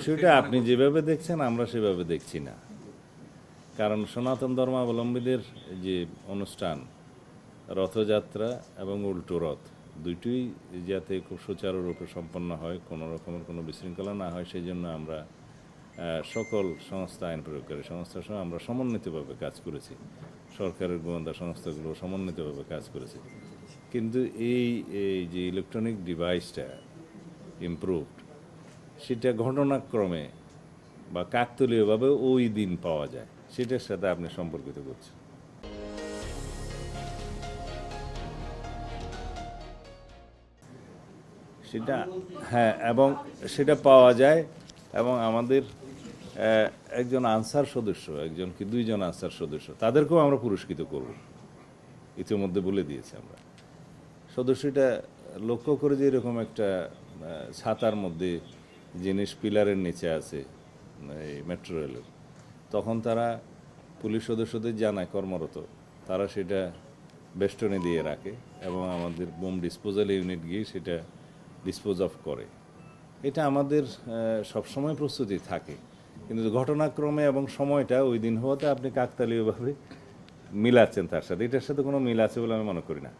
বিষয়টা আপনি যেভাবে দেখছেন আমরা সেভাবে দেখছি না, কারণ সনাতন ধর্মাবলম্বীদের যে অনুষ্ঠান রথযাত্রা এবং উল্টো রথ দুইটোই যাতে খুব সুচারুরূপে সম্পন্ন হয়, কোনো রকমের কোনো বিশৃঙ্খলা না হয়, সেই জন্য আমরা সকল সংস্থা, আইন প্রয়োগকারী সংস্থার সঙ্গে আমরা সমন্বিতভাবে কাজ করেছি। সরকারের গোয়েন্দা সংস্থাগুলো সমন্বিতভাবে কাজ করেছে। কিন্তু এই এই যে ইলেকট্রনিক ডিভাইসটা ইমপ্রুভড, সেটা ঘটনাক্রমে বা কাকতালীয়ভাবে ওই দিন পাওয়া যায়, সেটার সাথে আপনি সম্পর্কিত করছেন। সেটা হ্যাঁ, এবং সেটা পাওয়া যায়, এবং আমাদের একজন আনসার সদস্য, একজন কি দুইজন আনসার সদস্য, তাদেরকেও আমরা পুরস্কৃত করব, ইতিমধ্যে বলে দিয়েছি আমরা। সদস্যটা লক্ষ্য করে যে এরকম একটা ছাতার মধ্যে জিনিস পিলারের নিচে আছে এই মেট্রো রেলের, তখন তারা পুলিশ সদস্যদের জানায় কর্মরত, তারা সেটা বেষ্টনী দিয়ে রাখে এবং আমাদের বোম ডিসপোজাল ইউনিট গিয়ে সেটা ডিসপোজ অফ করে। এটা আমাদের সবসময় প্রস্তুতি থাকে, কিন্তু ঘটনাক্রমে এবং সময়টা ওই দিন হওয়াতে আপনি কাকতালীয়ভাবে মিলাচ্ছেন তার সাথে, এটার সাথে কোনো মিল আছে বলে আমি মনে করি না।